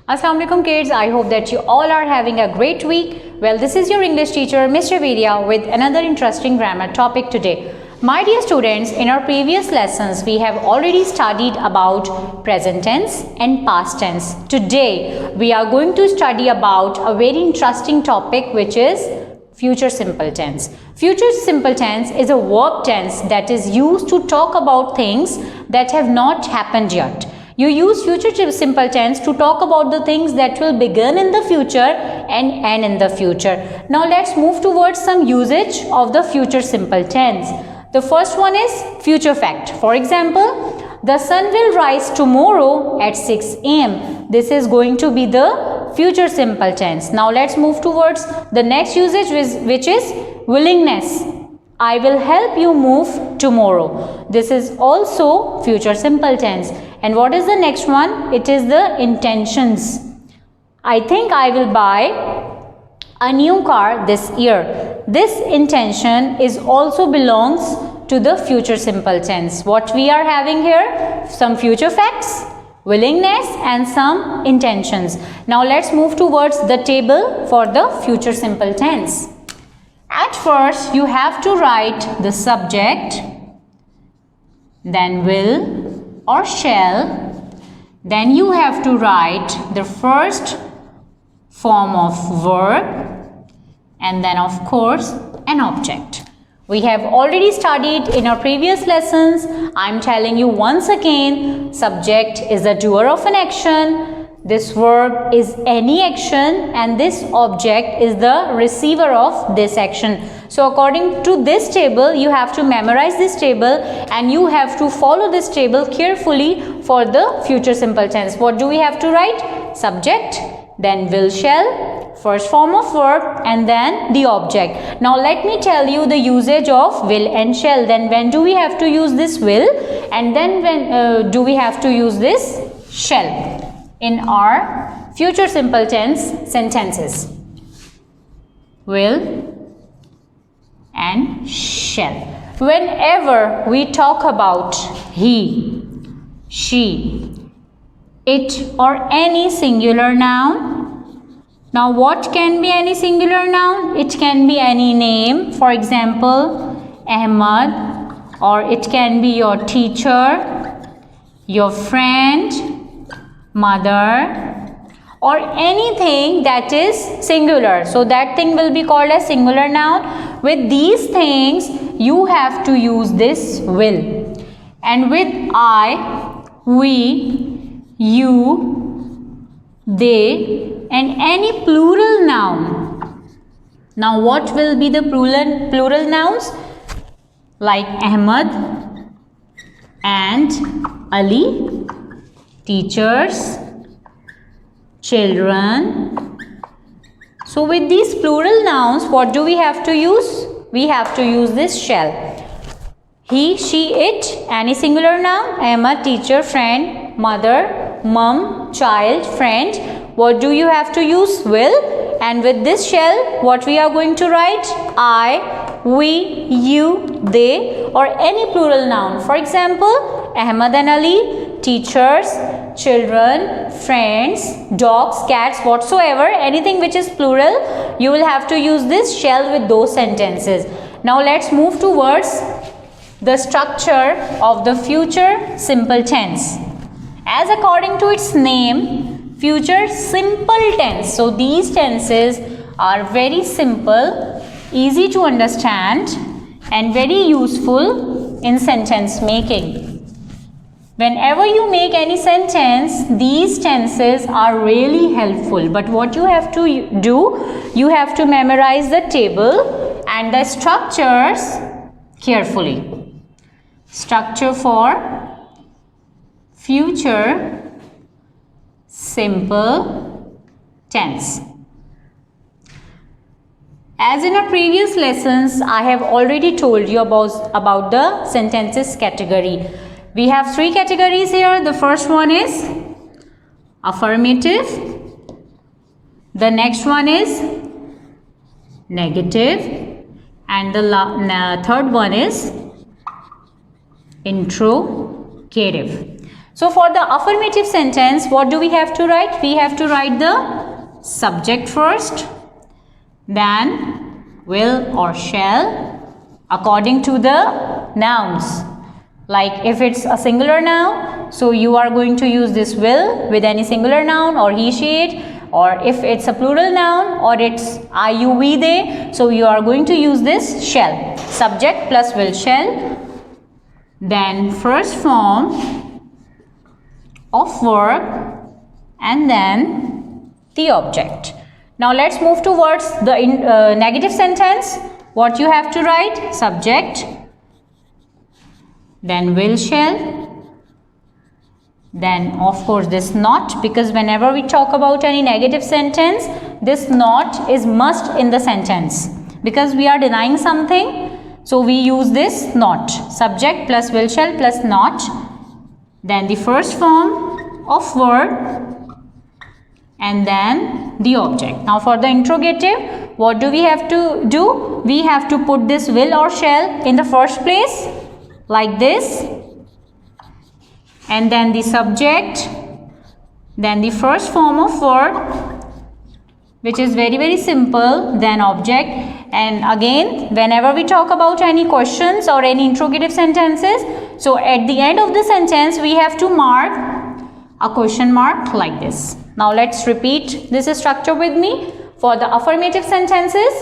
Assalamu alaikum kids, I hope that you all are having a great week. Well, this is your English teacher Mr. Vidya with another interesting grammar topic today. My dear students, in our previous lessons we have already studied about present tense and past tense. Today we are going to study about a very interesting topic, which is future simple tense. Future simple tense is a verb tense that is used to talk about things that have not happened yet. You use future simple tense to talk about the things that will begin in the future and end in the future. Now let's move towards some usage of the future simple tense. The first one is future fact. For example, the sun will rise tomorrow at 6 a.m. This is going to be the future simple tense. Now let's move towards the next usage, which is willingness. I will help you move tomorrow. This is also future simple tense. And what is the next one? It is the intentions. I think I will buy a new car this year. This intention is also belongs to the future simple tense. What we are having here? Some future facts, willingness and some intentions. Now let's move towards the table for the future simple tense. At first you have to write the subject, then will or shall, then you have to write the first form of verb, and then of course an object. We have already studied in our previous lessons. I am telling you once again, subject is the doer of an action, this verb is any action, and this object is the receiver of this action. So according to this table, you have to memorize this table and you have to follow this table carefully for the future simple tense. What do we have to write? Subject, then will shall, first form of verb, and then the object. Now let me tell you the usage of will and shall. Then when do we have to use this will, and then when do we have to use this shall in our future simple tense sentences? Will and shall. Whenever we talk about he, she, it or any singular noun. Now what can be any singular noun? It can be any name, for example Ahmad, or it can be your teacher, your friend, mother, or anything that is singular. So that thing will be called a singular noun. With these things you have to use this will. And with I, we, you, they, and any plural noun. Now what will be the plural nouns? Like Ahmad and Ali, teachers, children. So with these plural nouns, what do we have to use? We have to use this shall. He, she, it, any singular noun, Ahmad, teacher, friend, mother, mom, child, friend. What do you have to use? Will. And with this shall, what we are going to write? I, we, you, they, or any plural noun. For example, Ahmad and Ali, teachers, children, friends, dogs, cats, whatsoever, anything which is plural, you will have to use this shall with those sentences. Now let's move towards the structure of the future simple tense. As according to its name, future simple tense. So these tenses are very simple, easy to understand, and very useful in sentence making. Whenever you make any sentence, these tenses are really helpful. But what you have to do, you have to memorize the table and the structures carefully. Structure for future simple tense. As in our previous lessons, I have already told you about the sentences category. We have three categories here. The first one is affirmative. The next one is negative. And the third one is interrogative. So for the affirmative sentence, what do we have to write? We have to write the subject first, then will or shall according to the nouns. Like if it's a singular noun, so you are going to use this will with any singular noun or he, she, it. Or if it's a plural noun or it's I, you, we, they, so you are going to use this shall. Subject plus will, shall. Then first form of verb and then the object. Now let's move towards the negative sentence. What you have to write? Subject, then will, shall, then of course this not, because whenever we talk about any negative sentence, this not is must in the sentence because we are denying something. So we use this not. Subject plus will, shall plus not. Then the first form of verb and then the object. Now for the interrogative, what do we have to do? We have to put this will or shall in the first place like this, and then the subject, then the first form of verb, which is very simple, then object. And again, whenever we talk about any questions or any interrogative sentences, so at the end of the sentence we have to mark a question mark like this. Now let's repeat this structure with me. For the affirmative sentences,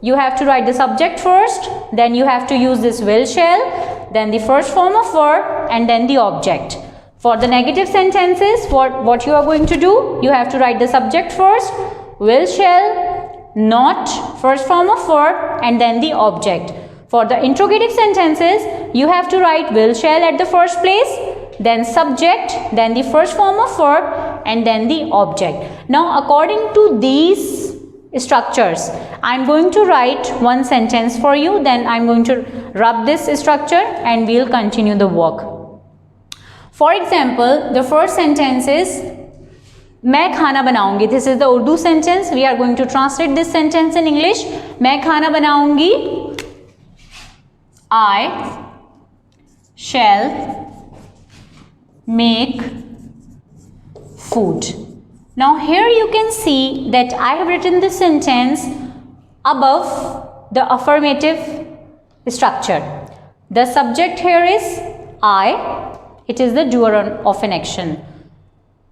you have to write the subject first, then you have to use this will, shall, then the first form of verb and then the object. For the negative sentences, what you are going to do? You have to write the subject first, will, shall, not, first form of verb and then the object. For the interrogative sentences, you have to write will, shall at the first place, then subject, then the first form of verb and then the object. Now according to these structures, I am going to write one sentence for you, then I am going to rub this structure and we will continue the work. For example, the first sentence is मैं खाना बनाऊंगी. This is the Urdu sentence. We are going to translate this sentence in English. मैं खाना बनाऊंगी. I shall make food. Now here you can see that I have written this sentence above the affirmative structure. The subject here is I. It is the doer of an action.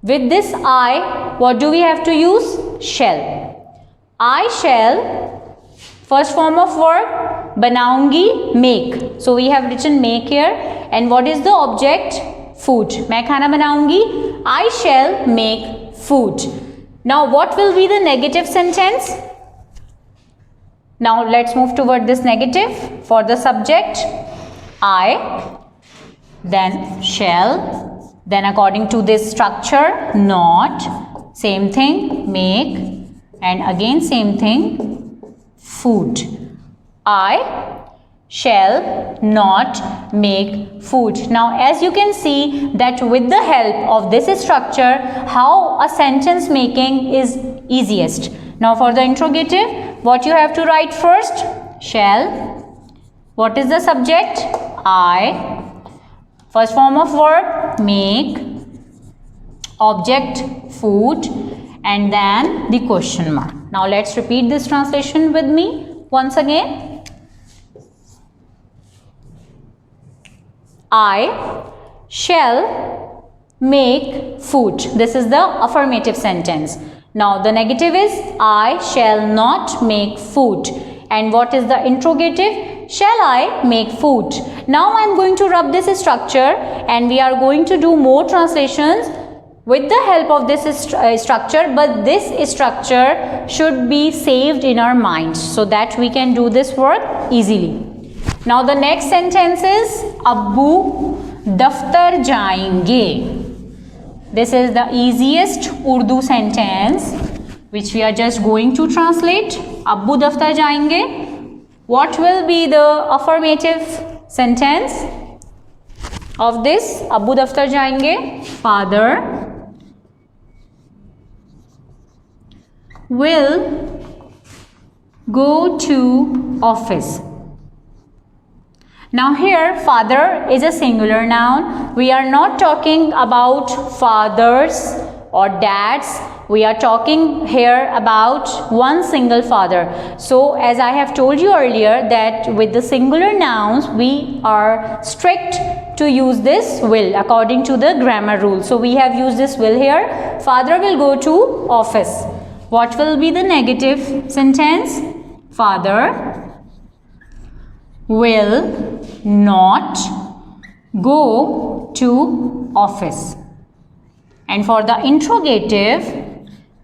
With this I, what do we have to use? Shall. I shall, first form of verb, बनाऊंगी, make. So we have written make here. And what is the object? Food. मैं खाना बनाऊंगी. I shall make food. Now what will be the negative sentence? Now let's move toward this negative. For the subject, I, then shall, then according to this structure, not, same thing, make, and again same thing, food. I shall not make food. Now as you can see that with the help of this structure, how a sentence making is easiest. Now for the interrogative, what you have to write first? Shall. What is the subject? I. First form of verb, make, object, food, and then the question mark. Now let's repeat this translation with me once again. I shall make food. This is the affirmative sentence. Now the negative is I shall not make food. And what is the interrogative? Shall I make food? Now I am going to rub this structure and we are going to do more translations with the help of this structure, but this structure should be saved in our minds so that we can do this work easily. Now the next sentence is Abbu daftar jayenge. This is the easiest Urdu sentence which we are just going to translate. Abbu daftar jayenge. What will be the affirmative sentence of this? Abbu daftar jayenge. Father will go to office. Now here father is a singular noun. We are not talking about fathers or dads. We are talking here about one single father. So as I have told you earlier that with the singular nouns we are strict to use this will according to the grammar rule. So we have used this will here. Father will go to office. What will be the negative sentence? Father will not go to office. And for the interrogative,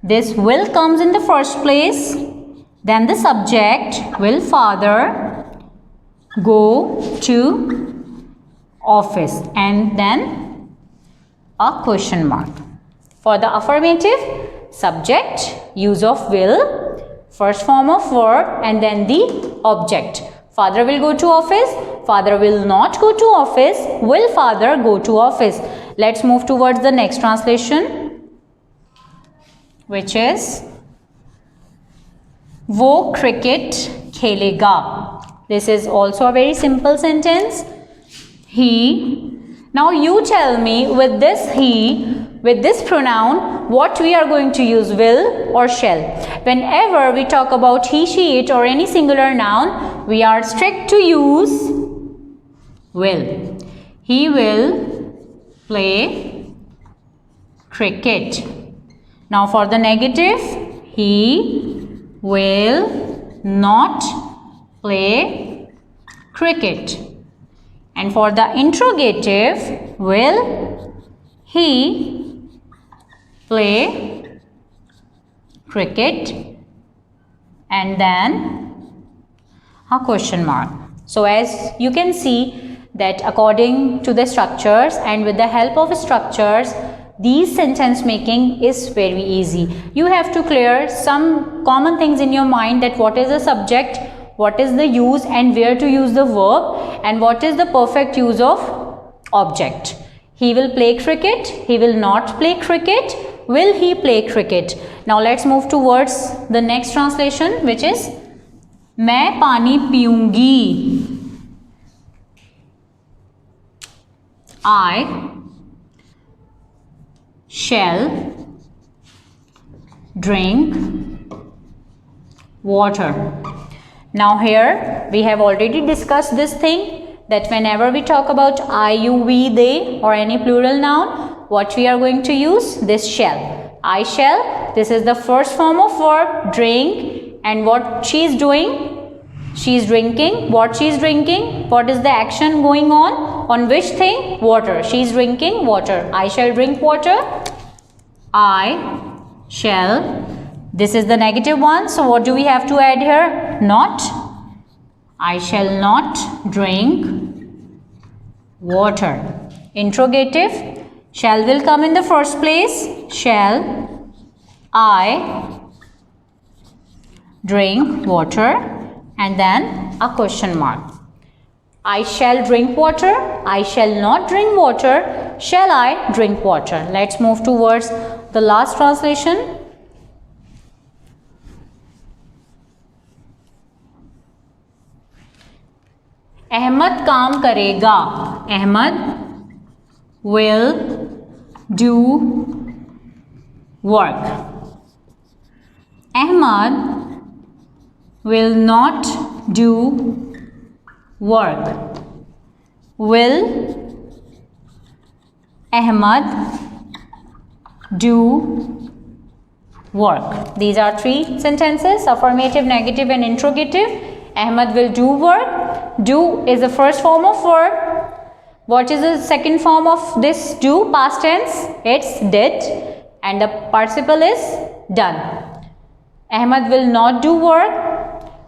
this will comes in the first place, then the subject will father go to office, and then a question mark. For the affirmative, subject, use of will, first form of verb, and then the object. Father will go to office, father will not go to office, will father go to office. Let's move towards the next translation, which is वो cricket खेलेगा. This is also a very simple sentence. He. Now you tell me with this he, with this pronoun, what we are going to use, will or shall. Whenever we talk about he, she, it or any singular noun, we are strict to use will. He will play cricket. Now for the negative, he will not play cricket. And for the interrogative, will he play cricket, and then a question mark. So as you can see that according to the structures and with the help of structures, these sentence making is very easy. You have to clear some common things in your mind, that what is the subject, what is the use and where to use the verb, and what is the perfect use of object. He will play cricket, he will not play cricket, will he play cricket. Now let's move towards the next translation, which is मैं पानी पीऊंगी. I shall drink water. Now here we have already discussed this thing, that whenever we talk about I, you, we, they or any plural noun, what we are going to use? This shall. I shall, this is the first form of verb, drink, and what she is doing? She is drinking. What she is drinking? What is the action going on? On which thing? Water. She is drinking water. I shall drink water. I shall. This is the negative one. So what do we have to add here? Not. I shall not drink water. Interrogative. Shall will come in the first place. Shall I drink water? And then a question mark. I shall drink water. I shall not drink water. Shall I drink water? Let's move towards the last translation. Ahmad काम करेगा. Ahmad will do work. Ahmad will not do work. Will Ahmad do work? These are three sentences, affirmative, negative and interrogative. Ahmad will do work. Do is the first form of verb. What is the second form of this do? Past tense. It's did. And the participle is done. Ahmad will not do work.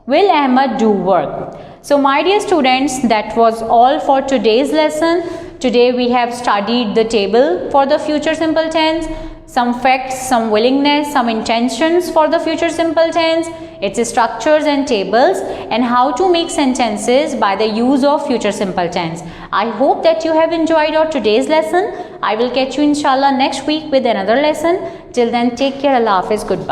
Will Ahmad do work? So my dear students, that was all for today's lesson. Today we have studied the table for the future simple tense, some facts, some willingness, some intentions for the future simple tense, its structures and tables, and how to make sentences by the use of future simple tense. I hope that you have enjoyed our today's lesson. I will catch you inshallah next week with another lesson. Till then, take care. Allah Hafiz. Goodbye.